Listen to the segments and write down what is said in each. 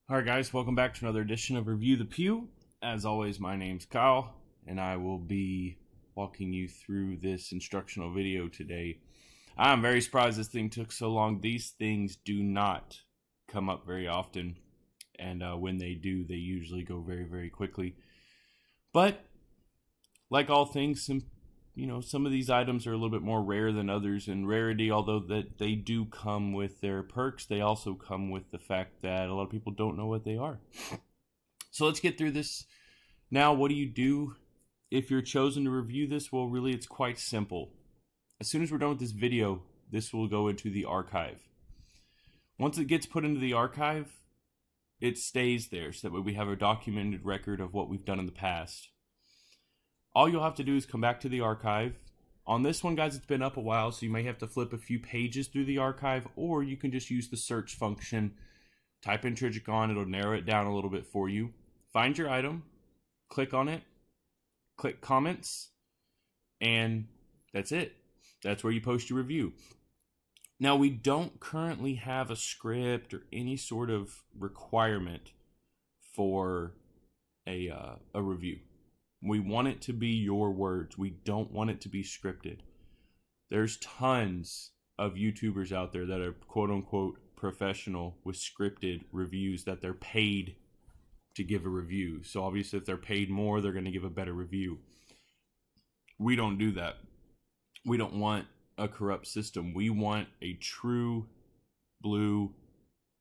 Alright guys, welcome back to another edition of Review the Pew. As always, my name's Kyle, and I will be walking you through this instructional video today. I'm very surprised this thing took so long. These things do not come up very often, and when they do, they usually go very, very quickly. But, like all things, some of these items are a little bit more rare than others, and rarity, although that they do come with their perks, they also come with the fact that a lot of people don't know what they are. So let's get through this. Now, what do you do if you're chosen to review this? Well, really, it's quite simple. As soon as we're done with this video, this will go into the archive. Once it gets put into the archive, it stays there, so that way we have a documented record of what we've done in the past. All you'll have to do is come back to the archive. On this one, guys, it's been up a while, so you may have to flip a few pages through the archive, or you can just use the search function. Type in TRIJICON, it'll narrow it down a little bit for you. Find your item, click on it, click comments, and that's it. That's where you post your review. Now, we don't currently have a script or any sort of requirement for a review. We want it to be your words. We don't want it to be scripted. There's tons of YouTubers out there that are quote-unquote professional with scripted reviews that they're paid to give a review. So obviously if they're paid more, they're going to give a better review. We don't do that. We don't want a corrupt system. We want a true blue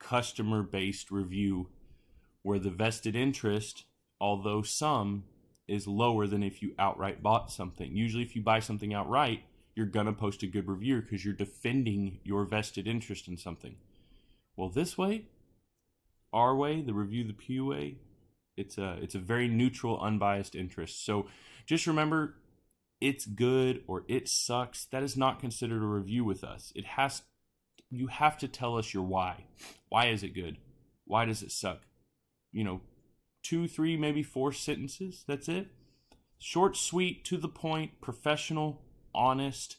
customer-based review where the vested interest, although some, is lower than if you outright bought something. Usually if you buy something outright, you're going to post a good review because you're defending your vested interest in something. Well, this way, our way, the Review the Pew way, it's a very neutral, unbiased interest. So just remember, it's good or it sucks. That is not considered a review with us. You have to tell us your why. Why is it good? Why does it suck? 2, 3, maybe 4 sentences. That's it. Short, sweet, to the point, professional, honest,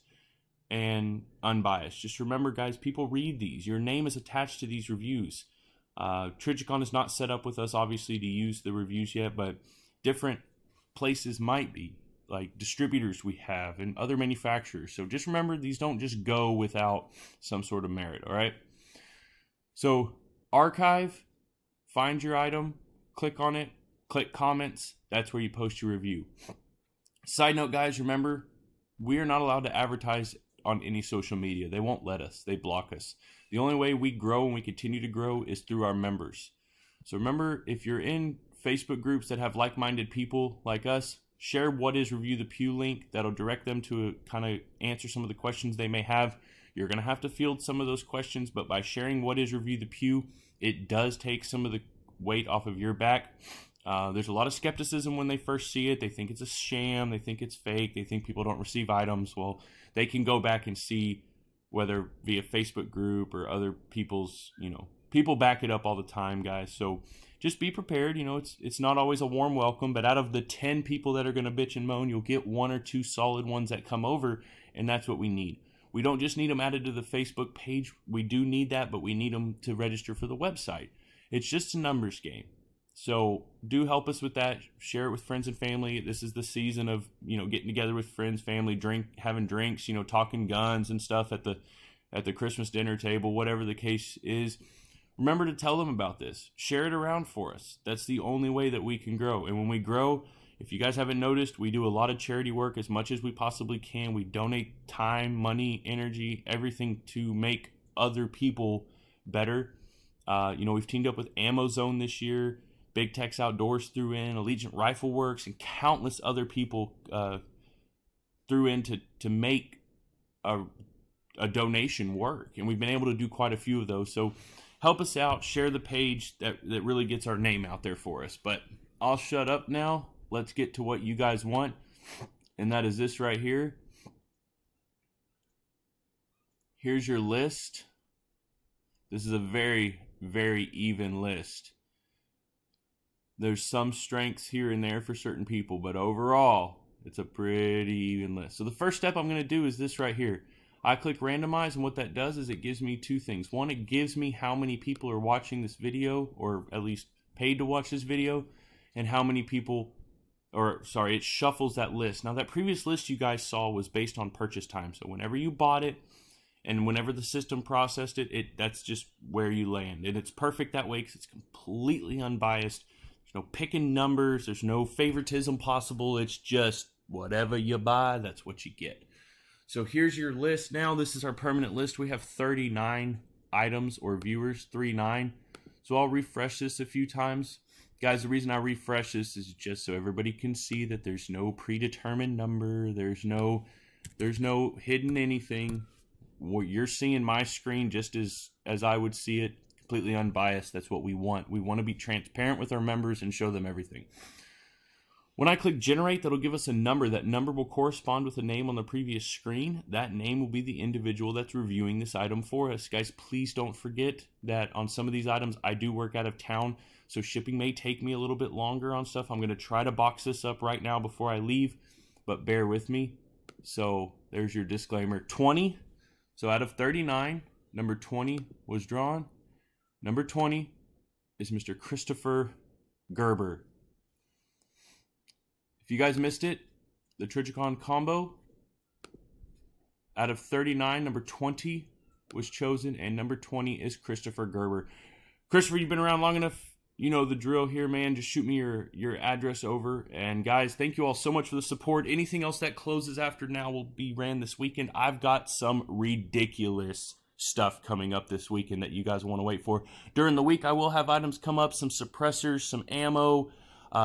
and unbiased. Just remember, guys, people read these. Your name is attached to these reviews. TRIJICON is not set up with us, obviously, to use the reviews yet, but different places might be, like distributors we have and other manufacturers. So just remember, these don't just go without some sort of merit, all right? So archive, find your item, click on it, click comments. That's where you post your review. Side note, guys, remember, we are not allowed to advertise on any social media. They won't let us. They block us. The only way we grow and we continue to grow is through our members. So remember, if you're in Facebook groups that have like-minded people like us, share What is Review the Pew link. That'll direct them to kind of answer some of the questions they may have. You're going to have to field some of those questions, but by sharing What is Review the Pew, it does take some of the weight off of your back. There's a lot of skepticism when they first see it. They think it's a sham. They think it's fake. They think people don't receive items. Well, they can go back and see whether via Facebook group or other people's, people back it up all the time, guys. So just be prepared. It's not always a warm welcome, but out of the 10 people that are going to bitch and moan, you'll get 1 or 2 solid ones that come over, and that's what we need. We don't just need them added to the Facebook page. We do need that, but we need them to register for the website. It's just a numbers game. So do help us with that. Share it with friends and family. This is the season of, getting together with friends, family, having drinks, talking guns and stuff at the Christmas dinner table, whatever the case is. Remember to tell them about this. Share it around for us. That's the only way that we can grow. And when we grow, if you guys haven't noticed, we do a lot of charity work as much as we possibly can. We donate time, money, energy, everything to make other people better. We've teamed up with Ammo Zone this year. Big Tex Outdoors threw in, Allegiant Rifle Works, and countless other people threw in to make a donation work. And we've been able to do quite a few of those. So help us out. Share the page. That really gets our name out there for us. But I'll shut up now. Let's get to what you guys want. And that is this right here. Here's your list. This is a very, very even list. There's some strengths here and there for certain people, but overall, it's a pretty even list. So the first step I'm going to do is this right here. I click randomize, and what that does is it gives me two things. One, it gives me how many people are watching this video, or at least paid to watch this video, and how many people, or sorry, it shuffles that list. Now that previous list you guys saw was based on purchase time. So whenever you bought it and whenever the system processed it, that's just where you land. And it's perfect that way because it's completely unbiased. There's no picking numbers. There's no favoritism possible. It's just whatever you buy, that's what you get. So here's your list now. This is our permanent list. We have 39 items or viewers, 39. So I'll refresh this a few times. Guys, the reason I refresh this is just so everybody can see that there's no predetermined number. There's no hidden anything. What you're seeing my screen just as I would see it, completely unbiased. That's what we want. We want to be transparent with our members and show them everything. When I click generate, that'll give us a number. That number will correspond with the name on the previous screen. That name will be the individual that's reviewing this item for us. Guys, please don't forget that on some of these items, I do work out of town, so shipping may take me a little bit longer on stuff. I'm going to try to box this up right now before I leave, but bear with me. So there's your disclaimer. 20. So out of 39, number 20 was drawn. Number 20 is Mr. Christopher Gerber. If you guys missed it, the TRIJICON combo, out of 39, number 20 was chosen, and number 20 is Christopher Gerber. Christopher, you've been around long enough. You know the drill here, man. Just shoot me your address over. And guys, thank you all so much for the support. Anything else that closes after now will be ran this weekend. I've got some ridiculous stuff coming up this weekend that you guys want to wait for. During the week, I will have items come up, some suppressors, some ammo,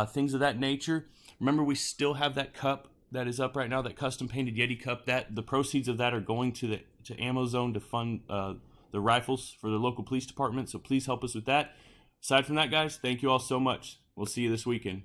things of that nature. Remember, we still have that cup that is up right now, that custom painted Yeti cup. That the proceeds of that are going to Ammo Zone to fund the rifles for the local police department. So please help us with that. Aside from that, guys, thank you all so much. We'll see you this weekend.